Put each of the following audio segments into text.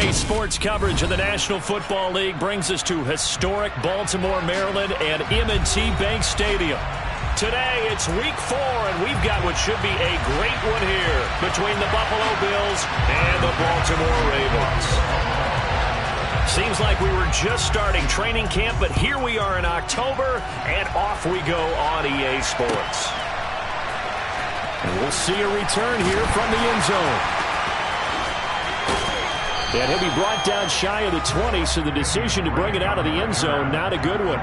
EA Sports coverage of the National Football League brings us to historic Baltimore, Maryland and M&T Bank Stadium. Today, it's week 4, and we've got what should be a great one here between the Buffalo Bills and the Baltimore Ravens. Seems like we were just starting training camp, but here we are in October, and off we go on EA Sports. And we'll see a return here from the end zone. And he'll be brought down shy of the 20, so the decision to bring it out of the end zone, not a good one.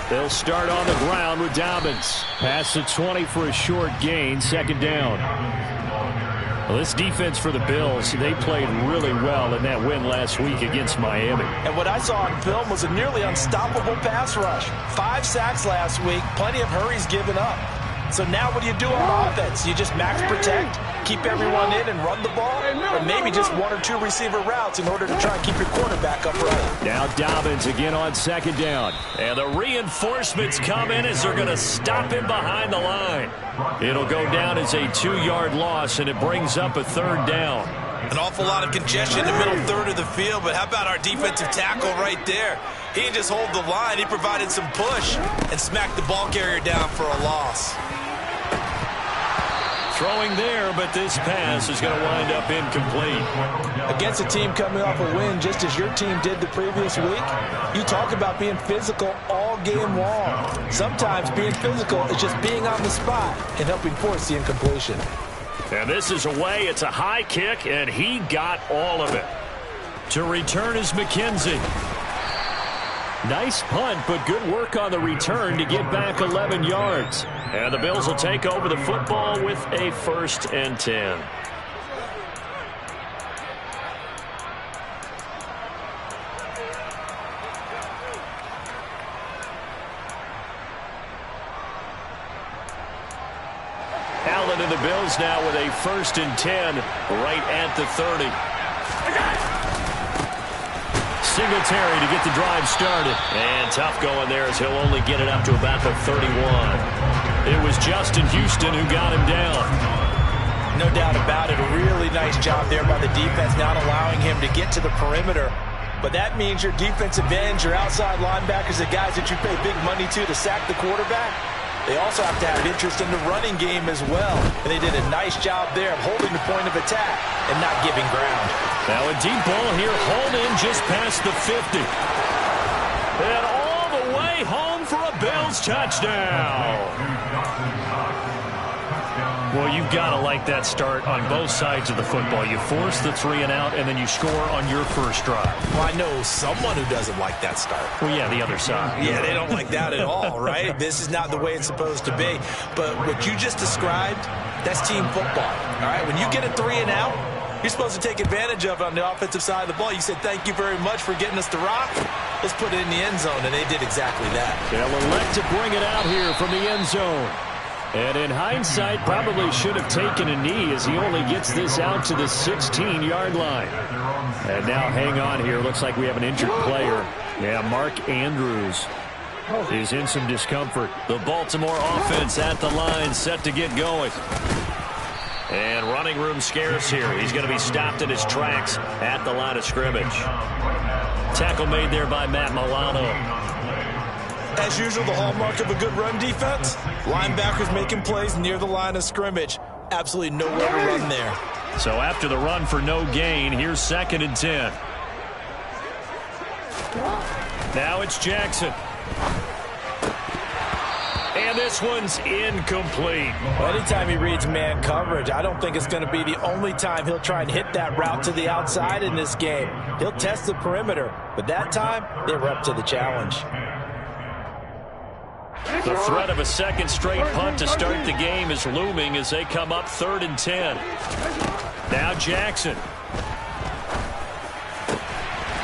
They'll start on the ground with Dobbins. Past the 20 for a short gain, second down. Well, this defense for the Bills, they played really well in that win last week against Miami. And what I saw on film was a nearly unstoppable pass rush. 5 sacks last week, plenty of hurries given up. So now what do you do on offense? You just max protect, keep everyone in and run the ball, or maybe just 1 or 2 receiver routes in order to try and keep your quarterback upright. Now Dobbins again on second down. And the reinforcements come in as they're going to stop him behind the line. It'll go down as a 2-yard loss, and it brings up a third down. An awful lot of congestion in the middle third of the field, but how about our defensive tackle right there? He didn't just hold the line, he provided some push and smacked the ball carrier down for a loss. Throwing there, but this pass is going to wind up incomplete. Against a team coming off a win just as your team did the previous week, you talk about being physical all game long. Sometimes being physical is just being on the spot and helping force the incompletion. And this is away. It's a high kick, and he got all of it. To return is McKenzie. Nice punt, but good work on the return to get back 11 yards. And the Bills will take over the football with a 1st and 10. Allen and the Bills now with a 1st and 10 right at the 30. Singletary to get the drive started. And tough going there as he'll only get it up to about the 31. It was Justin Houston who got him down. No doubt about it. A really nice job there by the defense, not allowing him to get to the perimeter. But that means your defensive ends, your outside linebackers, the guys that you pay big money to sack the quarterback, they also have to have interest in the running game as well. And they did a nice job there of holding the point of attack and not giving ground. Now a deep ball here, hauled in just past the 50. And all the way home for a Bills touchdown. Well, you've got to like that start on both sides of the football. You force the 3 and out, and then you score on your first drive. Well, I know someone who doesn't like that start. Well, yeah, the other side. Yeah, they don't like that at all, right? This is not the way it's supposed to be. But what you just described, that's team football, all right? When you get a 3 and out, you're supposed to take advantage of it on the offensive side of the ball. You said, thank you very much for getting us the rock. Let's put it in the end zone, and they did exactly that. They'll elect to bring it out here from the end zone. And in hindsight, probably should have taken a knee as he only gets this out to the 16-yard line. And now hang on here. Looks like we have an injured player. Yeah, Mark Andrews is in some discomfort. The Baltimore offense at the line, set to get going. And running room scarce here. He's going to be stopped in his tracks at the line of scrimmage. Tackle made there by Matt Milano. As usual, the hallmark of a good run defense, linebackers making plays near the line of scrimmage. Absolutely nowhere to run there. So after the run for no gain, here's 2nd and 10. Now it's Jackson. And this one's incomplete. Well, anytime he reads man coverage, I don't think it's going to be the only time he'll try and hit that route to the outside in this game. He'll test the perimeter, but that time, they were up to the challenge. The threat of a second straight punt to start the game is looming as they come up 3rd and 10. Now Jackson.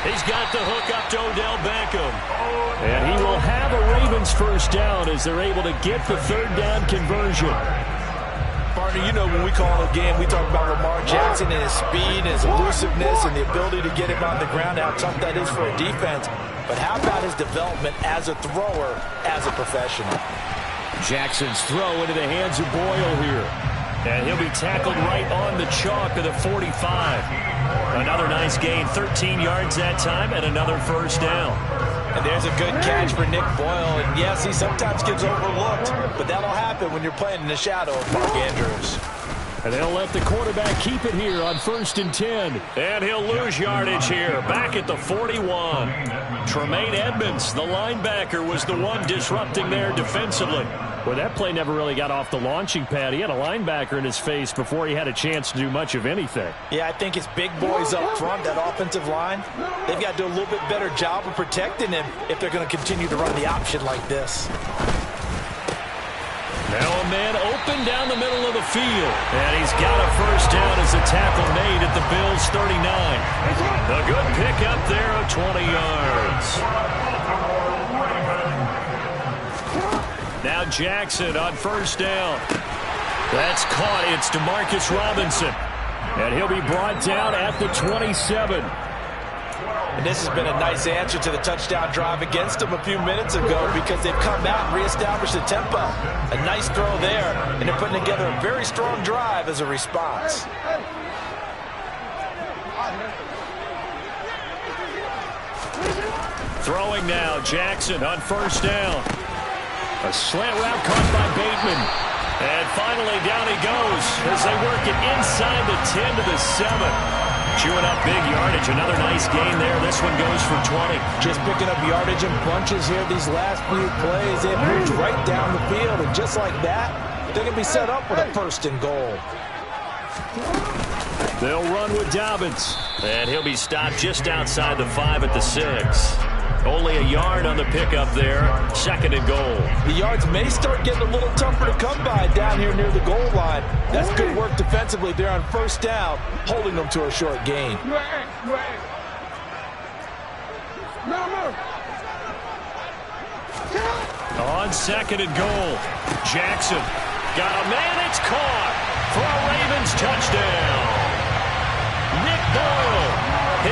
He's got the hook up to Odell Beckham. And he will have a Ravens first down as they're able to get the third down conversion. Partner, you know when we call a game, we talk about Lamar Jackson and his speed and his elusiveness and the ability to get him on the ground, how tough that is for a defense. But how about his development as a thrower, as a professional? Jackson's throw into the hands of Boyle here. And he'll be tackled right on the chalk of the 45. Another nice gain, 13 yards that time, and another first down. And there's a good catch for Nick Boyle. And yes, he sometimes gets overlooked, but that'll happen when you're playing in the shadow of Mark Andrews. And they'll let the quarterback keep it here on 1st and 10. And he'll lose yardage here, back at the 41. Tremaine Edmonds, the linebacker, was the one disrupting there defensively. Well, that play never really got off the launching pad. He had a linebacker in his face before he had a chance to do much of anything. Yeah, I think it's big boys up front, that offensive line. They've got to do a little bit better job of protecting him if they're going to continue to run the option like this. Now a man open down the middle of the field. And he's got a first down as a tackle made at the Bills' 39. A good pickup there of 20 yards. Now Jackson on first down. That's caught. It's DeMarcus Robinson. And he'll be brought down at the 27. And this has been a nice answer to the touchdown drive against them a few minutes ago because they've come out and reestablished the tempo. A nice throw there, and they're putting together a very strong drive as a response. Throwing now, Jackson on first down. A slant route caught by Bateman. And finally down he goes as they work it inside the 10 to the 7. Chewing up big yardage. Another nice gain there. This one goes for 20. Just picking up yardage in bunches here these last few plays. They've moved right down the field, and just like that, they're going to be set up with a 1st and goal. They'll run with Dobbins. And he'll be stopped just outside the 5 at the 6. Only a yard on the pickup there. 2nd and goal. The yards may start getting a little tougher to come by down here near the goal line. That's good work defensively there on first down, holding them to a short gain. On 2nd and goal, Jackson got a man. It's caught for a Ravens touchdown. Nick Boyle,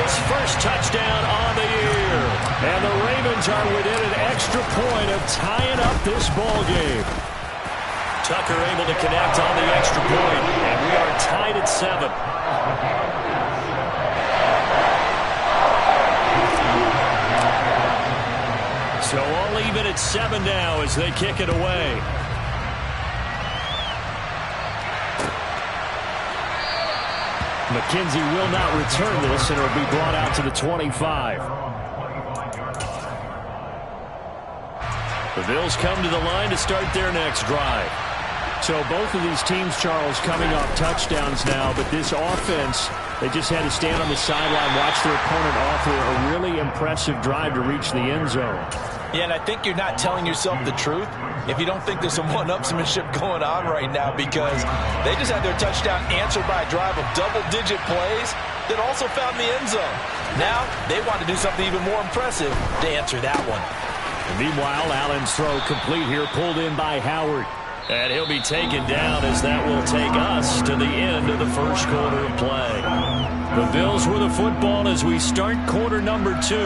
his first touchdown on the year. And the Ravens are within an extra point of tying up this ball game. Tucker able to connect on the extra point, and we are tied at 7. So all even at 7 now as they kick it away. McKenzie will not return this, and it'll be brought out to the 25. The Bills come to the line to start their next drive. So both of these teams, Charles, coming off touchdowns now, but this offense, they just had to stand on the sideline, watch their opponent offer a really impressive drive to reach the end zone. Yeah, and I think you're not telling yourself the truth if you don't think there's some one-upsmanship going on right now, because they just had their touchdown answered by a drive of double-digit plays that also found the end zone. Now they want to do something even more impressive to answer that one. And meanwhile, Allen's throw complete here, pulled in by Howard. And he'll be taken down as that will take us to the end of the first quarter of play. The Bills with the football as we start quarter number 2,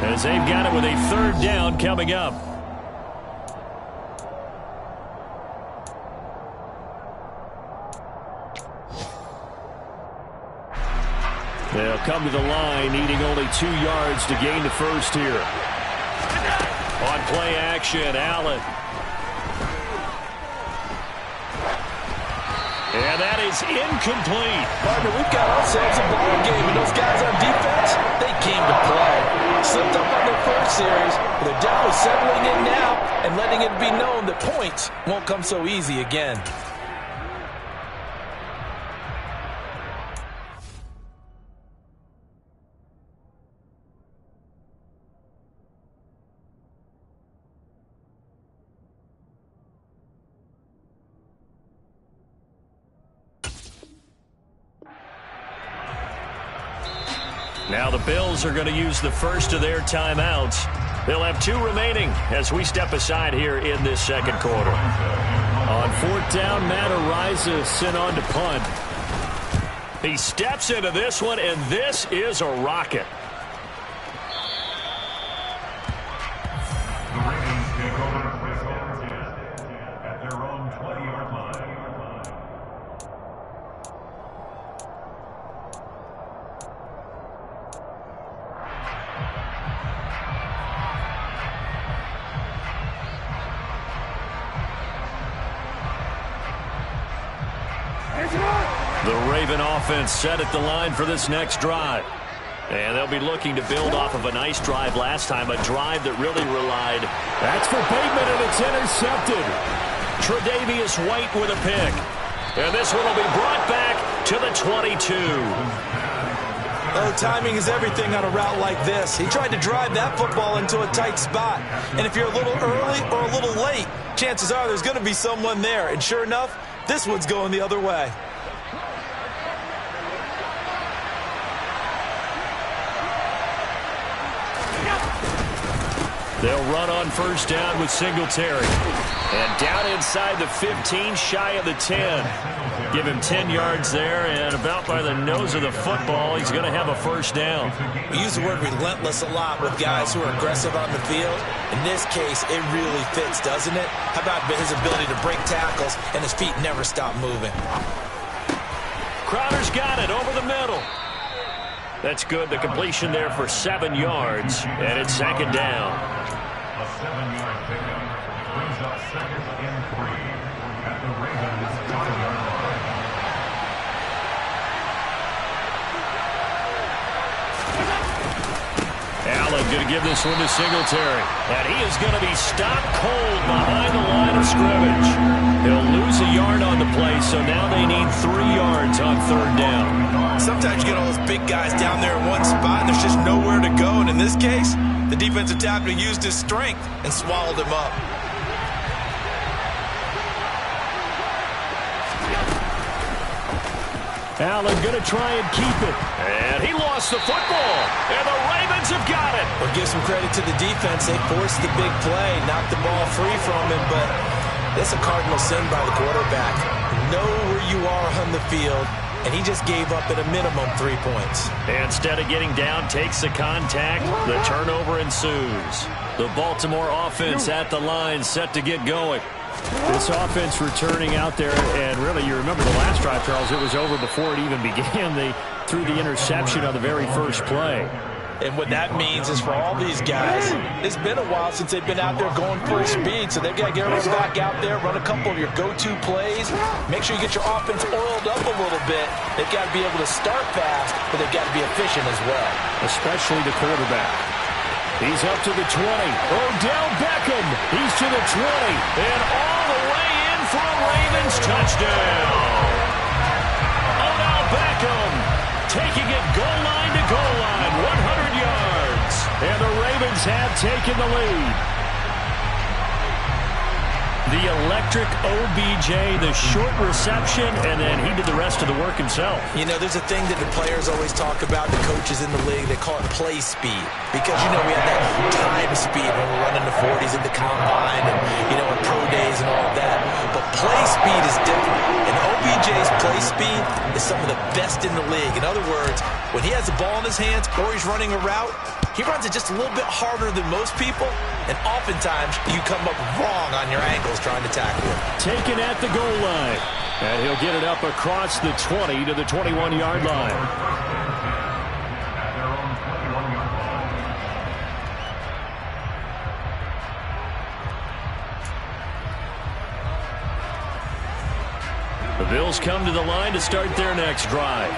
as they've got it with a 3rd down coming up. They'll come to the line, needing only 2 yards to gain the first here. On play action, Allen. And that is incomplete. Partner, we've got ourselves a ball game, and those guys on defense, they came to play. Slipped up on their first series, but they're definitely settling in now and letting it be known that points won't come so easy again. Now the Bills are going to use the first of their timeouts. They'll have 2 remaining as we step aside here in this second quarter. On 4th down, Matt Araiza sent on to punt. He steps into this one, and this is a rocket. The Ravens take over with at their own 20-yard line. The Raven offense set at the line for this next drive. And they'll be looking to build off of a nice drive last time, a drive that really relied. That's for Bateman, and it's intercepted. Tre'Davious White with a pick. And this one will be brought back to the 22. Oh, timing is everything on a route like this. He tried to drive that football into a tight spot. And if you're a little early or a little late, chances are there's going to be someone there. And sure enough, this one's going the other way. They'll run on first down with Singletary. And down inside the 15, shy of the 10. Give him 10 yards there, and about by the nose of the football, he's going to have a first down. We use the word relentless a lot with guys who are aggressive on the field. In this case, it really fits, doesn't it? How about his ability to break tackles, and his feet never stop moving? Crowder's got it over the middle. That's good. The completion there for 7 yards, and it's second down. A 7-yard pickup brings up 2nd and 3 at the Ravens 20-yard line. Allen going to give this one to Singletary. And he is going to be stopped cold behind the line of scrimmage. He'll lose a yard on the play, so now they need 3 yards on 3rd down. Sometimes you get all those big guys down there in one spot, and there's just nowhere to go. And in this case, the defensive tackle used his strength and swallowed him up. Allen going to try and keep it. And he lost the football. And the Ravens have got it. Well, give some credit to the defense. They forced the big play, knocked the ball free from him, but that's a cardinal sin by the quarterback. Know where you are on the field, and he just gave up at a minimum 3 points. Instead of getting down, takes the contact. The turnover ensues. The Baltimore offense at the line, set to get going. This offense returning out there, and really, you remember the last drive, Charles, it was over before it even began. They threw the interception on the very first play. And what that means is for all these guys, it's been a while since they've been out there going full speed, so they've got to get everyone back out there, run a couple of your go-to plays, make sure you get your offense oiled up a little bit. They've got to be able to start fast, but they've got to be efficient as well. Especially the quarterback. He's up to the 20. Odell Beckham. He's to the 20. And all the way in for a Ravens touchdown. Odell Beckham taking it goal line to goal line. 100 yards. And the Ravens have taken the lead. The electric OBJ, the short reception, and then he did the rest of the work himself. You know, there's a thing that the players always talk about, the coaches in the league, they call it play speed. Because, you know, we have that time speed when we're running the 40s at the combine and, you know, in pro days and all that. But play speed is different. And OBJ's play speed is some of the best in the league. In other words, when he has the ball in his hands or he's running a route, he runs it just a little bit harder than most people, and oftentimes you come up wrong on your angles trying to tackle him. Taken at the goal line. And he'll get it up across the 20 to the 21-yard line. At their own 21-yard line. The Bills come to the line to start their next drive.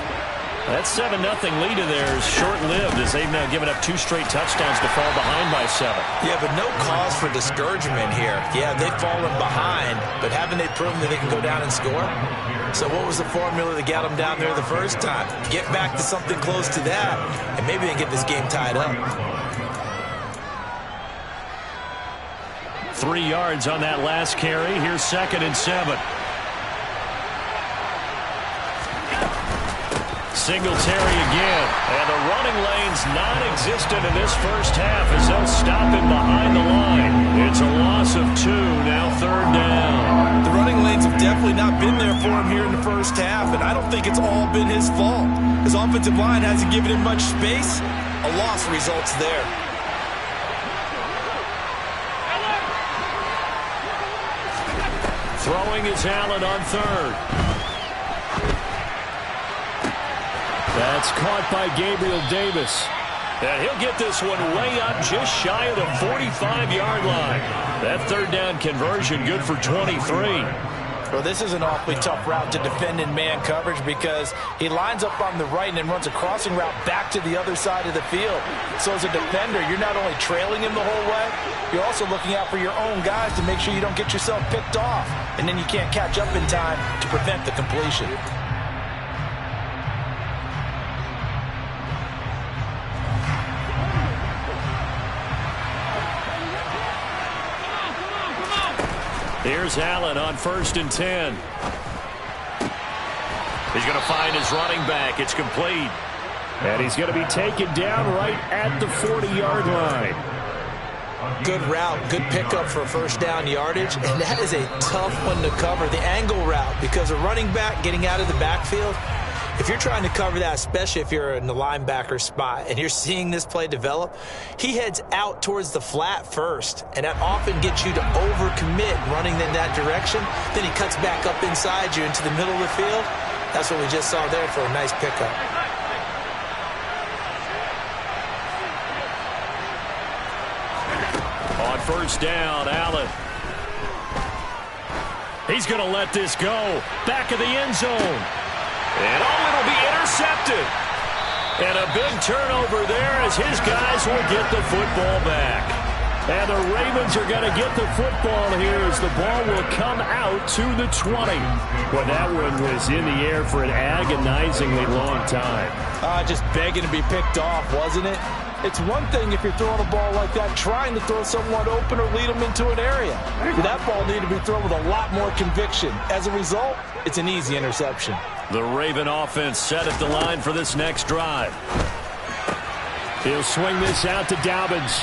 That 7-0 lead of theirs short-lived as they've now given up 2 straight touchdowns to fall behind by 7. Yeah, but no cause for discouragement here. Yeah, they've fallen behind, but haven't they proven that they can go down and score? So what was the formula that got them down there the first time? Get back to something close to that, and maybe they can get this game tied up. 3 yards on that last carry. Here's 2nd and 7. Singletary again. And the running lane's non-existent in this first half as they'll stop him behind the line. It's a loss of 2, now 3rd down. The running lanes have definitely not been there for him here in the first half, and I don't think it's all been his fault. His offensive line hasn't given him much space. A loss results there. Throwing is Allen on 3rd. That's caught by Gabriel Davis. And he'll get this one way up just shy of the 45-yard line. That 3rd down conversion good for 23. Well, this is an awfully tough route to defend in man coverage because he lines up on the right and then runs a crossing route back to the other side of the field. So as a defender, you're not only trailing him the whole way, you're also looking out for your own guys to make sure you don't get yourself picked off. And then you can't catch up in time to prevent the completion. Here's Allen on 1st and 10. He's going to find his running back. It's complete. And he's going to be taken down right at the 40-yard line. Good route, good pickup for 1st down yardage, and that is a tough one to cover, the angle route, because a running back getting out of the backfield, if you're trying to cover that, especially if you're in the linebacker spot and you're seeing this play develop, he heads out towards the flat first, and that often gets you to overcommit running in that direction. Then he cuts back up inside you into the middle of the field. That's what we just saw there for a nice pickup. On 1st down, Allen. He's going to let this go. Back of the end zone. And it'll be intercepted. And a big turnover there as his guys will get the football back. And the Ravens are going to get the football here as the ball will come out to the 20. Well, that one was in the air for an agonizingly long time. Just begging to be picked off, wasn't it? It's one thing if you're throwing a ball like that, trying to throw someone open or lead them into an area. But that ball needed to be thrown with a lot more conviction. As a result, it's an easy interception. The Raven offense set at the line for this next drive. He'll swing this out to Dobbins.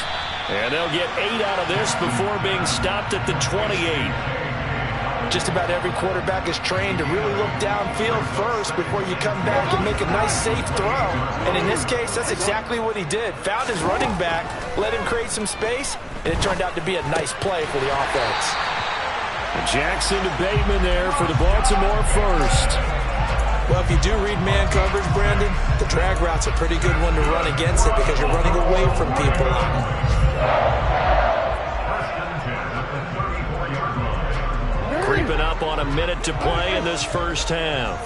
And they'll get 8 out of this before being stopped at the 28. Just about every quarterback is trained to really look downfield first before you come back and make a nice, safe throw. And in this case, that's exactly what he did. Found his running back, let him create some space, and it turned out to be a nice play for the offense. Jackson to Bateman there for the Baltimore first. Well, if you do read man coverage, Brandon, the drag route's a pretty good one to run against it because you're running away from people on it. Creeping up on a minute to play in this first half.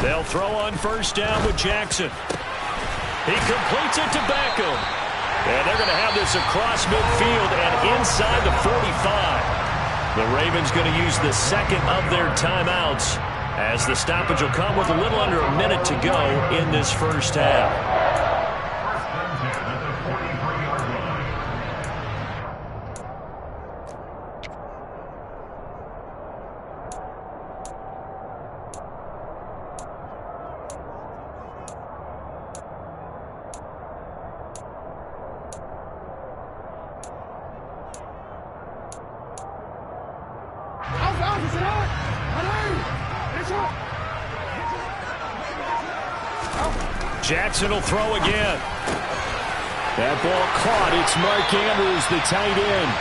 They'll throw on 1st down with Jackson. He completes it to Beckham. And they're going to have this across midfield and inside the 45. The Ravens going to use the second of their timeouts as the stoppage will come with a little under a minute to go in this first half. Jackson will throw again. That ball caught. It's Mark Andrews, the tight end.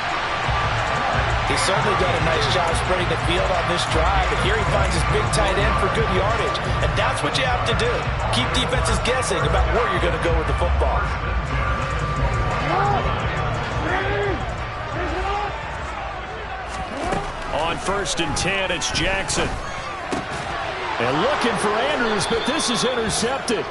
He's certainly done a nice job spreading the field on this drive. And here he finds his big tight end for good yardage. And that's what you have to do. Keep defenses guessing about where you're going to go with the football. On 1st and 10, it's Jackson. And looking for Andrews, but this is intercepted.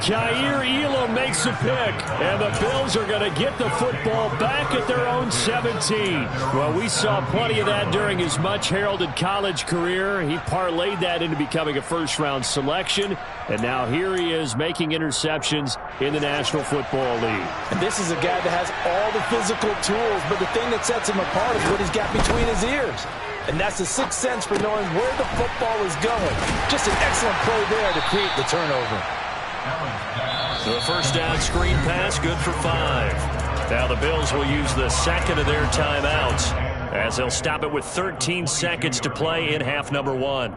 Kaiir Elam makes a pick, and the Bills are going to get the football back at their own 17. Well, we saw plenty of that during his much-heralded college career. He parlayed that into becoming a first-round selection. And now here he is making interceptions in the National Football League. And this is a guy that has all the physical tools, but the thing that sets him apart is what he's got between his ears. And that's the sixth sense for knowing where the football is going. Just an excellent play there to create the turnover. The first down screen pass, good for 5. Now the Bills will use the second of their timeouts as they'll stop it with 13 seconds to play in half number 1.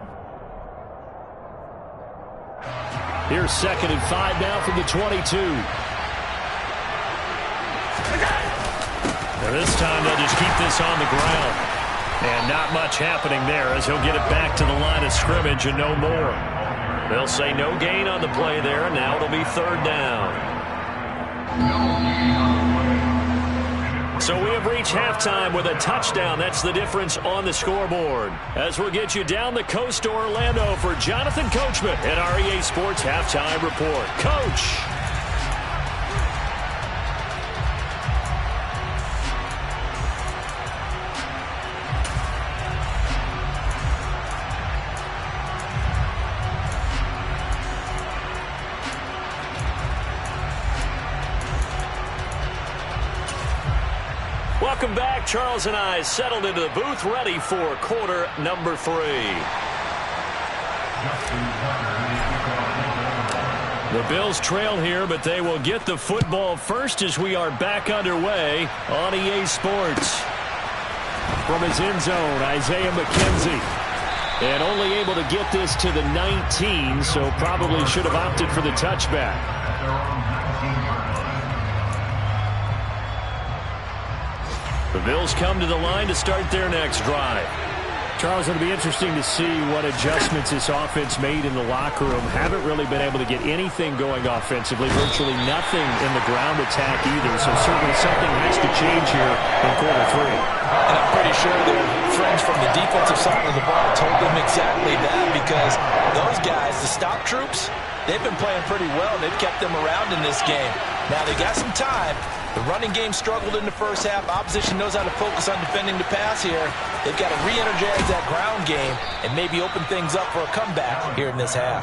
Here's 2nd and 5 now from the 22. Now this time they'll just keep this on the ground. And not much happening there as he'll get it back to the line of scrimmage and no more. They'll say no gain on the play there, and now it'll be 3rd down. So we have reached halftime with a touchdown. That's the difference on the scoreboard. As we'll get you down the coast to Orlando for Jonathan Coachman at our EA Sports Halftime Report. Coach! Welcome back. Charles and I settled into the booth, ready for quarter number 3. The Bills trail here, but they will get the football first as we are back underway on EA Sports. From his end zone, Isaiah McKenzie. And only able to get this to the 19, so probably should have opted for the touchback. The Bills come to the line to start their next drive. Charles, it'll be interesting to see what adjustments this offense made in the locker room. Haven't really been able to get anything going offensively. Virtually nothing in the ground attack either. So certainly something has to change here in quarter 3. And I'm pretty sure their friends from the defensive side of the ball told them exactly that, because those guys, the stop troops, they've been playing pretty well. They've kept them around in this game. Now they got some time. The running game struggled in the first half. Opposition knows how to focus on defending the pass here. They've got to re-energize that ground game and maybe open things up for a comeback here in this half.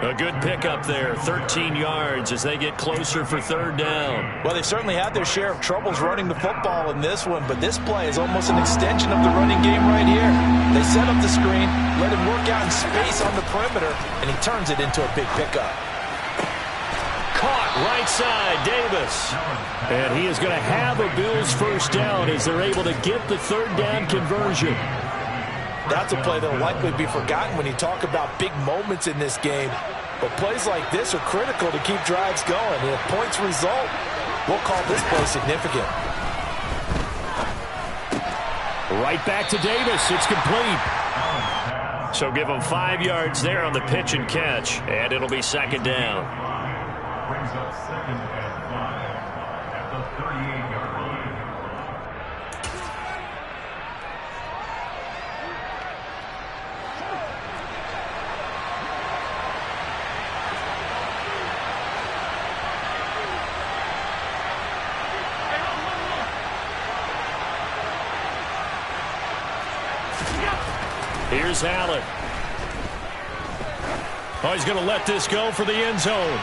A good pickup there, 13 yards as they get closer for 3rd down. Well, they've certainly had their share of troubles running the football in this one, but this play is almost an extension of the running game right here. They set up the screen, let him work out in space on the perimeter, and he turns it into a big pickup. Caught right side, Davis. And he is going to have a Bills first down as they're able to get the 3rd down conversion. That's a play that will likely be forgotten when you talk about big moments in this game. But plays like this are critical to keep drives going. And if points result, we'll call this play significant. Right back to Davis. It's complete. So give him 5 yards there on the pitch and catch. And it'll be 2nd down. Brings up 2nd and 5 at the 38-yard line. Here's Allen. Oh, he's going to let this go for the end zone.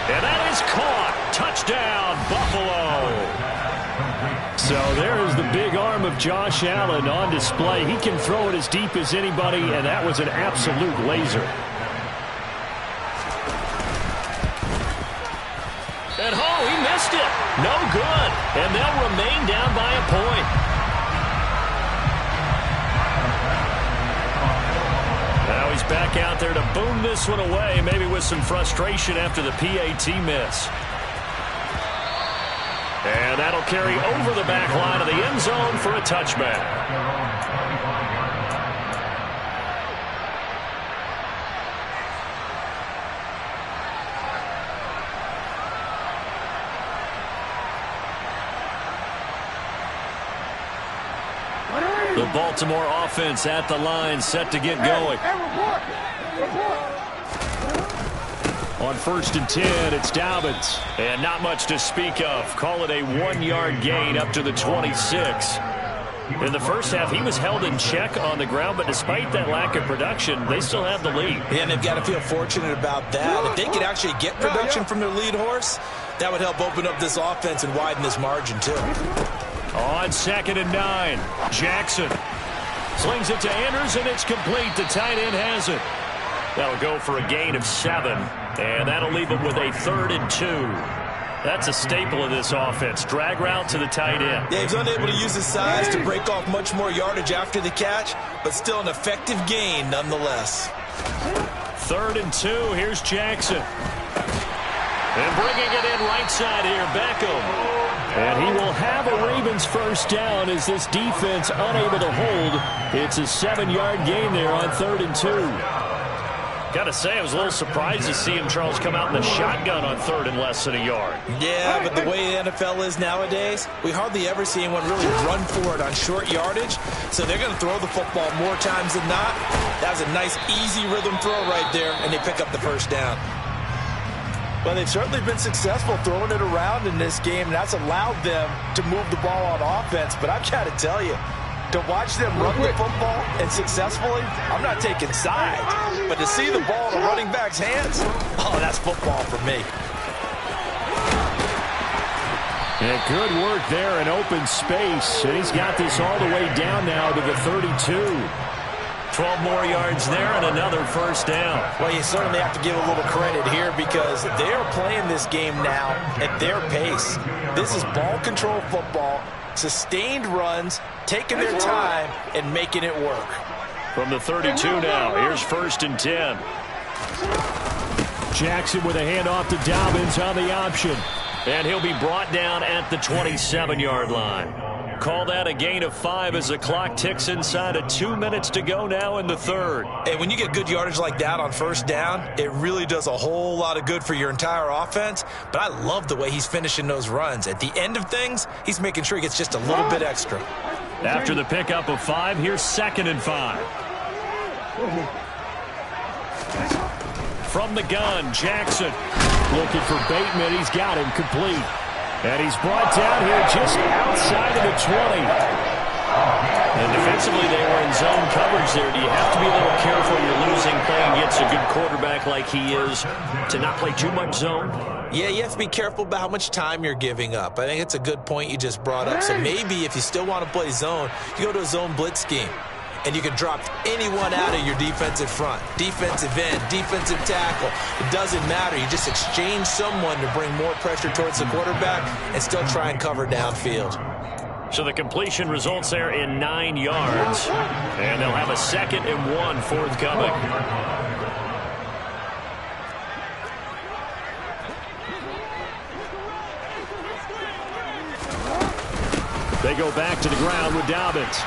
And that is caught. Touchdown, Buffalo. So there is the big arm of Josh Allen on display. He can throw it as deep as anybody, and that was an absolute laser. And oh, he missed it. No good. And they'll remain down by a point. Now he's back out there to boom this one away, maybe with some frustration after the PAT miss. And that'll carry over the back line of the end zone for a touchback. The Baltimore offense at the line, set to get going. On 1st and 10, it's Dobbins. And not much to speak of. Call it a 1-yard gain up to the 26. In the first half, he was held in check on the ground, but despite that lack of production, they still have the lead. Yeah, and they've got to feel fortunate about that. If they could actually get production from their lead horse, that would help open up this offense and widen this margin, too. On 2nd and 9, Jackson slings it to Andrews, and it's complete. The tight end has it. That'll go for a gain of 7, and that'll leave them with a 3rd and 2. That's a staple of this offense. Drag route to the tight end. Yeah, he's unable to use his size to break off much more yardage after the catch, but still an effective gain nonetheless. 3rd and 2. Here's Jackson. And bringing it in right side here, Beckham. And he will have a Ravens first down as this defense unable to hold. It's a 7-yard gain there on 3rd and 2. Got to say, I was a little surprised to see him, Charles, come out in the shotgun on 3rd and less than a yard. Yeah, but the way the NFL is nowadays, we hardly ever see anyone really run for it on short yardage. So they're going to throw the football more times than not. That was a nice, easy rhythm throw right there, and they pick up the first down. Well, they've certainly been successful throwing it around in this game, and that's allowed them to move the ball on offense. But I've got to tell you, to watch them run the football and successfully, I'm not taking sides. But to see the ball in a running back's hands, oh, that's football for me. And good work there in open space. And he's got this all the way down now to the 32. 12 more yards there and another first down. Well, you certainly have to give a little credit here because they're playing this game now at their pace. This is ball control football, sustained runs, taking their time and making it work. From the 32 now, here's 1st and 10. Jackson with a handoff to Dobbins on the option. And he'll be brought down at the 27-yard line. Call that a gain of 5 as the clock ticks inside of 2 minutes to go now in the 3rd. And when you get good yardage like that on first down, it really does a whole lot of good for your entire offense. But I love the way he's finishing those runs. At the end of things, he's making sure he gets just a little bit extra. After the pickup of 5, here's 2nd and 5. From the gun, Jackson looking for Bateman. He's got him complete. And he's brought down here just outside of the 20. And defensively, they were in zone coverage there. Do you have to be a little careful you're losing playing against a good quarterback like he is to not play too much zone? Yeah, you have to be careful about how much time you're giving up. I think it's a good point you just brought up. So maybe if you still want to play zone, you go to a zone blitz scheme. And you can drop anyone out of your defensive front. Defensive end, defensive tackle. It doesn't matter. You just exchange someone to bring more pressure towards the quarterback and still try and cover downfield. So the completion results there in 9 yards. And they'll have a 2nd and 1 forthcoming. They go back to the ground with Dobbins.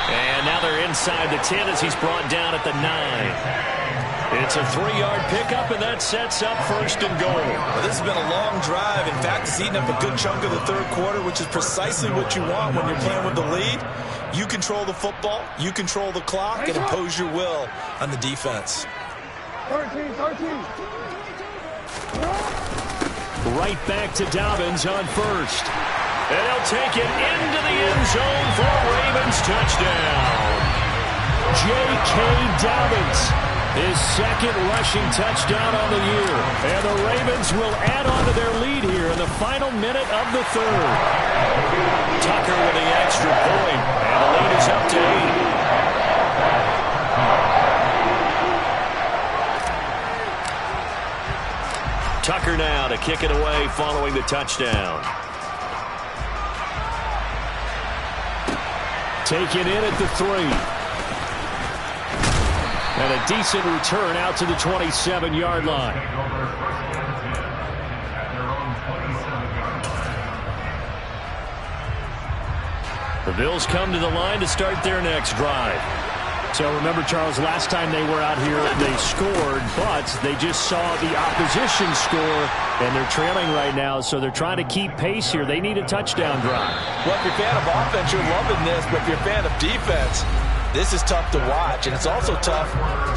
And now they're inside the 10 as he's brought down at the 9. It's a 3-yard pickup, and that sets up 1st and goal. Well, this has been a long drive. In fact, it's eaten up a good chunk of the 3rd quarter, which is precisely what you want when you're playing with the lead. You control the football, you control the clock, and impose your will on the defense. 13. Right back to Dobbins on 1st. And he'll take it into the end zone for a Ravens touchdown. J.K. Dobbins, his 2nd rushing touchdown on the year. And the Ravens will add on to their lead here in the final minute of the 3rd. Tucker with the extra point, and the lead is up to 8. Tucker now to kick it away following the touchdown. Taken in at the 3. And a decent return out to the 27-yard line. The Bills come to the line to start their next drive. So remember, Charles, last time they were out here, they scored, but they just saw the opposition score, and they're trailing right now, so they're trying to keep pace here. They need a touchdown drive. Well, if you're a fan of offense, you're loving this, but if you're a fan of defense, This is tough to watch, and it's also tough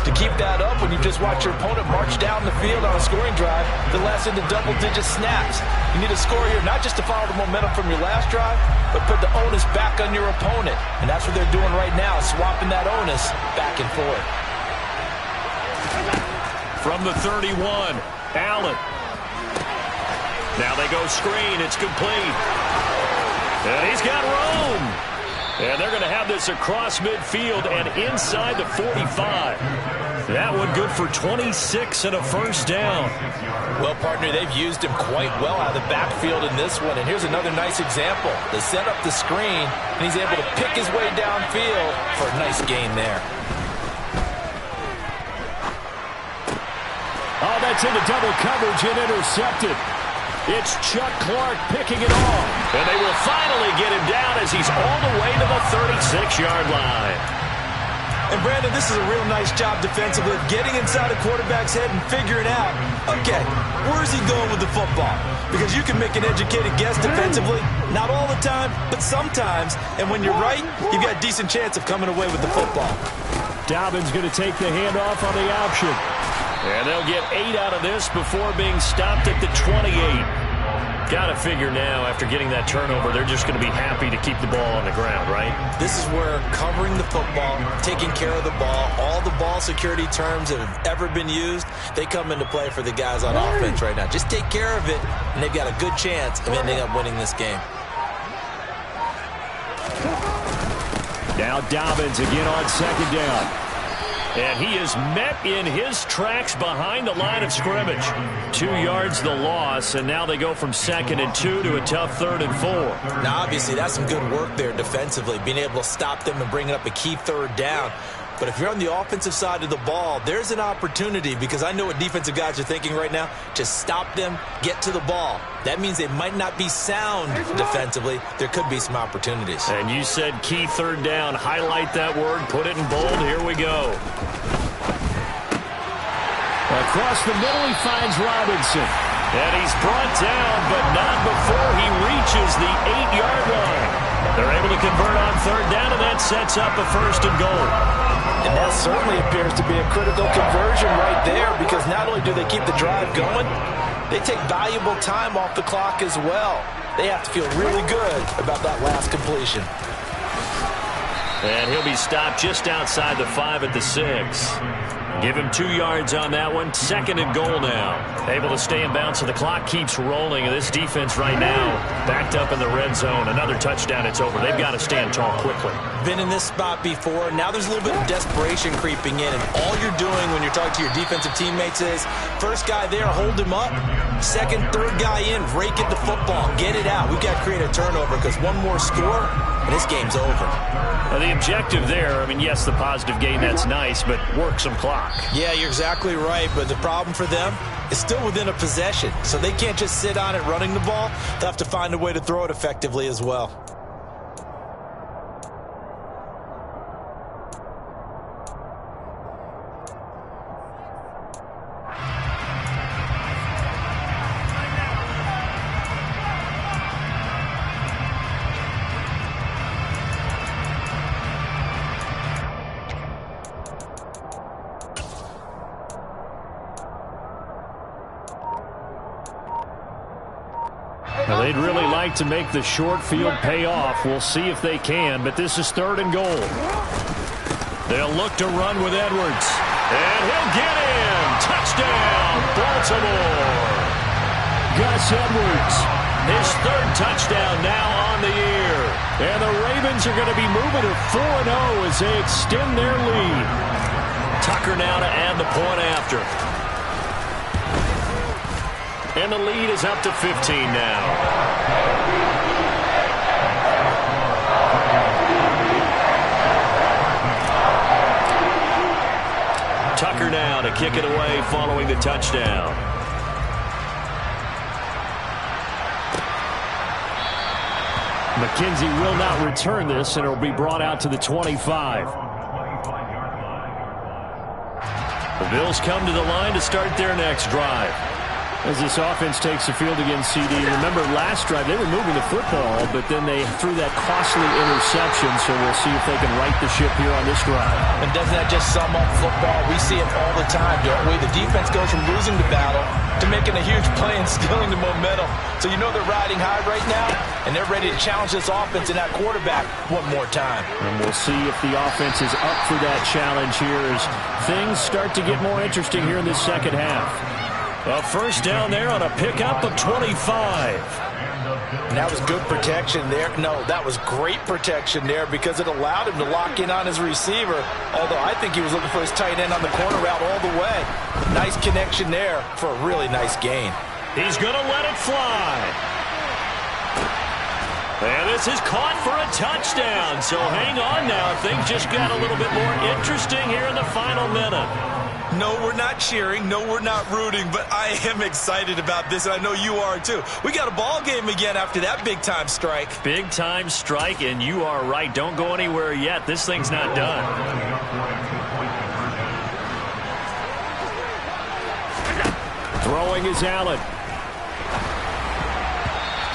to keep that up when you just watch your opponent march down the field on a scoring drive that lasts into double-digit snaps. You need a score here not just to follow the momentum from your last drive, but put the onus back on your opponent. And that's what they're doing right now, swapping that onus back and forth. From the 31, Allen. Now they go screen. It's complete. And he's got room. And they're going to have this across midfield and inside the 45. That one good for 26 and a first down. Well, partner, they've used him quite well out of the backfield in this one. And here's another nice example. They set up the screen, and he's able to pick his way downfield for a nice gain there. Oh, that's into double coverage and intercepted. It's Chuck Clark picking it off. And they will finally get him down as he's all the way to the 36-yard line. And, Brandon, this is a real nice job defensively of getting inside a quarterback's head and figuring out, okay, where's he going with the football? Because you can make an educated guess defensively, not all the time, but sometimes. And when you're right, you've got a decent chance of coming away with the football. Dobbins going to take the handoff on the option. And they'll get 8 out of this before being stopped at the 28. Got to figure now, after getting that turnover, they're just going to be happy to keep the ball on the ground, right? This is where covering the football, taking care of the ball, all the ball security terms that have ever been used, they come into play for the guys on offense right now. Just take care of it, and they've got a good chance of ending up winning this game. Now Dobbins again on second down. And he is met in his tracks behind the line of scrimmage. 2 yards the loss, and now they go from 2nd and 2 to a tough 3rd and 4. Now, obviously, that's some good work there defensively, being able to stop them and bring up a key 3rd down. But if you're on the offensive side of the ball, there's an opportunity, because I know what defensive guys are thinking right now. Just stop them, get to the ball. That means they might not be sound defensively. There could be some opportunities. And you said key 3rd down. Highlight that word. Put it in bold. Here we go. Across the middle, he finds Robinson. And he's brought down, but not before he reaches the 8-yard line. They're able to convert on 3rd down, and that sets up a 1st and goal. And that certainly appears to be a critical conversion right there, because not only do they keep the drive going, they take valuable time off the clock as well. They have to feel really good about that last completion. And he'll be stopped just outside the 5 at the 6. Give him 2 yards on that one. 2nd and goal now. Able to stay in bounds, so the clock keeps rolling. And this defense right now backed up in the red zone. Another touchdown, it's over. They've got to stand tall quickly. Been in this spot before. Now there's a little bit of desperation creeping in. And all you're doing when you're talking to your defensive teammates is, first guy there, hold him up. 2nd, 3rd guy in, rake at the football. Get it out. We've got to create a turnover, because one more score, and this game's over. Well, the objective there, I mean, yes, the positive gain, that's nice, but work some clock. Yeah, you're exactly right, but the problem for them is still within a possession, so they can't just sit on it running the ball. They'll have to find a way to throw it effectively as well. Well, they'd really like to make the short field pay off. We'll see if they can, but this is 3rd and goal. They'll look to run with Edwards. And he'll get in. Touchdown, Baltimore. Gus Edwards, his 3rd touchdown now on the year. And the Ravens are going to be moving to 4-0 as they extend their lead. Tucker now to add the point after. And the lead is up to 15 now. Tucker now to kick it away following the touchdown. McKenzie will not return this, and it will be brought out to the 25. The Bills come to the line to start their next drive. As this offense takes the field against CD, remember last drive they were moving the football, but then they threw that costly interception, so we'll see if they can right the ship here on this drive. And doesn't that just sum up football? We see it all the time, don't we? The defense goes from losing the battle to making a huge play and stealing the momentum. So you know they're riding high right now, and they're ready to challenge this offense and that quarterback one more time. And we'll see if the offense is up for that challenge here as things start to get more interesting here in this second half. A first down there on a pickup of 25. And that was good protection there. No, that was great protection there because it allowed him to lock in on his receiver, although I think he was looking for his tight end on the corner route all the way. Nice connection there for a really nice gain. He's going to let it fly. And this is caught for a touchdown. So hang on now. Things just got a little bit more interesting here in the final minute. No, we're not cheering. No, we're not rooting, but I am excited about this, and I know you are too. We got a ball game again after that big-time strike. Big-time strike, and you are right. Don't go anywhere yet. This thing's not done. Throwing is Allen.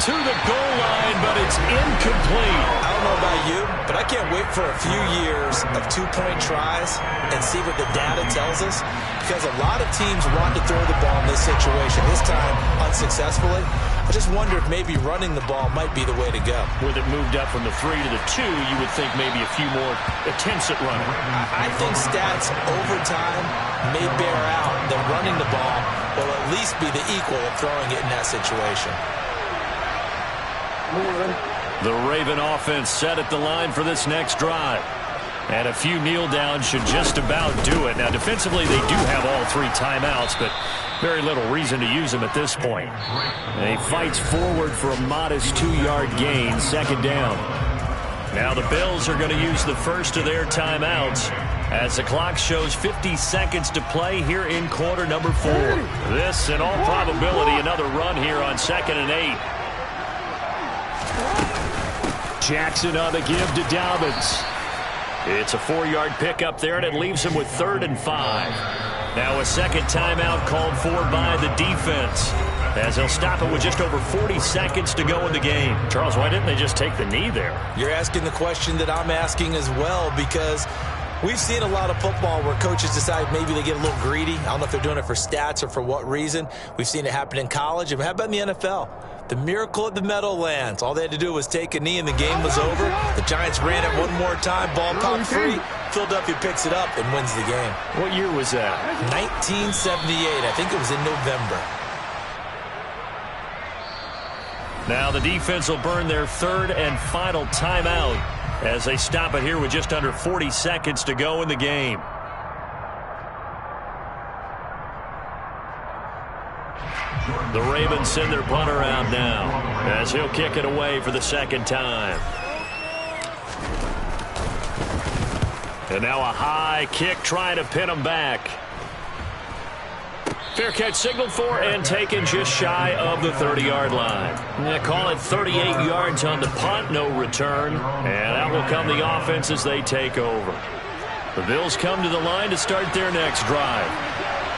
To the goal line, but it's incomplete. I don't know about you, but I can't wait for a few years of two-point tries and see what the data tells us, because a lot of teams want to throw the ball in this situation, this time unsuccessfully. I just wonder if maybe running the ball might be the way to go. With it moved up from the 3 to the 2, you would think maybe a few more attempts at running. I think stats over time may bear out that running the ball will at least be the equal of throwing it in that situation. The Raven offense set at the line for this next drive. And a few kneel downs should just about do it. Now, defensively, they do have all 3 timeouts, but very little reason to use them at this point. And he fights forward for a modest 2-yard gain, second down. Now the Bills are going to use the first of their timeouts as the clock shows 50 seconds to play here in quarter number 4. This, in all probability, another run here on 2nd and 8. Jackson on the give to Dobbins. It's a 4-yard pickup there, and it leaves him with 3rd and 5. Now a second timeout called for by the defense, as they'll stop it with just over 40 seconds to go in the game. Charles, why didn't they just take the knee there? You're asking the question that I'm asking as well, because we've seen a lot of football where coaches decide maybe they get a little greedy. I don't know if they're doing it for stats or for what reason. We've seen it happen in college. And how about in the NFL? The miracle at the Meadowlands. All they had to do was take a knee and the game was over. The Giants ran it one more time. Ball popped free. Philadelphia picks it up and wins the game. What year was that? 1978. I think it was in November. Now the defense will burn their 3rd and final timeout as they stop it here with just under 40 seconds to go in the game. The Ravens send their punter out now as he'll kick it away for the second time. And now a high kick trying to pin him back. Fair catch signaled for and taken just shy of the 30-yard line. Call it 38 yards on the punt, no return. And out will come the offense as they take over. The Bills come to the line to start their next drive.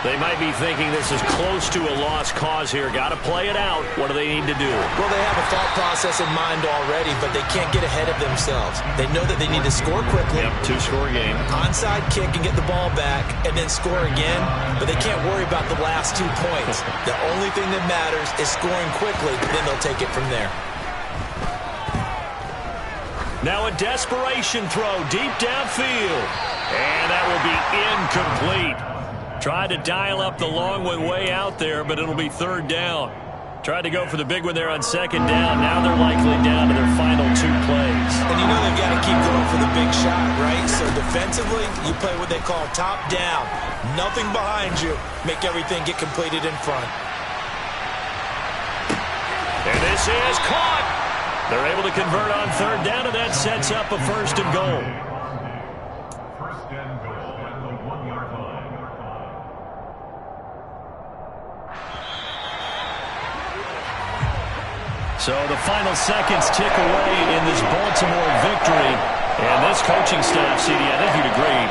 They might be thinking this is close to a lost cause here. Got to play it out. What do they need to do? Well, they have a thought process in mind already, but they can't get ahead of themselves. They know that they need to score quickly. Yep, 2-score game. Onside kick and get the ball back and then score again, but they can't worry about the last 2 points. The only thing that matters is scoring quickly, then they'll take it from there. Now a desperation throw deep downfield. And that will be incomplete. Tried to dial up the long one way out there, but it'll be 3rd down. Tried to go for the big one there on 2nd down. Now they're likely down to their final 2 plays. And you know they've got to keep going for the big shot, right? So defensively, you play what they call top down. Nothing behind you. Make everything get completed in front. And this is caught. They're able to convert on 3rd down, and that sets up a 1st and goal. First and goal at the 1-yard line. So the final seconds tick away in this Baltimore victory. And this coaching staff, CD, I think you'd agree,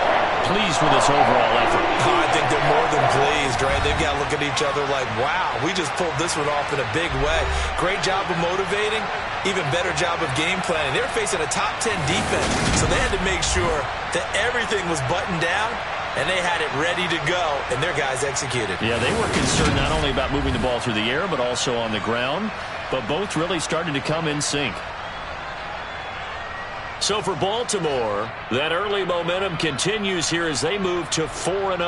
pleased with this overall effort. I think they're more than pleased, right? They've got to look at each other like, wow, we just pulled this one off in a big way. Great job of motivating, even better job of game planning. They were facing a top 10 defense, so they had to make sure that everything was buttoned down, and they had it ready to go, and their guys executed. Yeah, they were concerned not only about moving the ball through the air, but also on the ground, but both really started to come in sync. So for Baltimore, that early momentum continues here as they move to 4-0.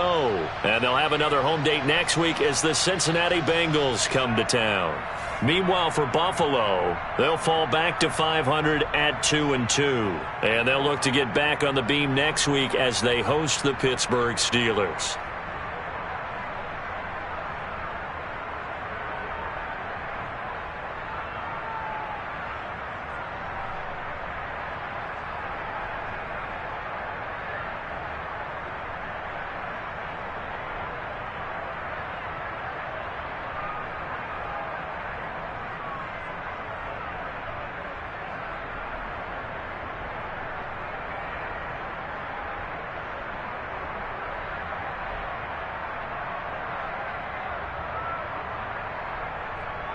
And they'll have another home date next week as the Cincinnati Bengals come to town. Meanwhile, for Buffalo, they'll fall back to 500 at 2-2. And they'll look to get back on the beam next week as they host the Pittsburgh Steelers.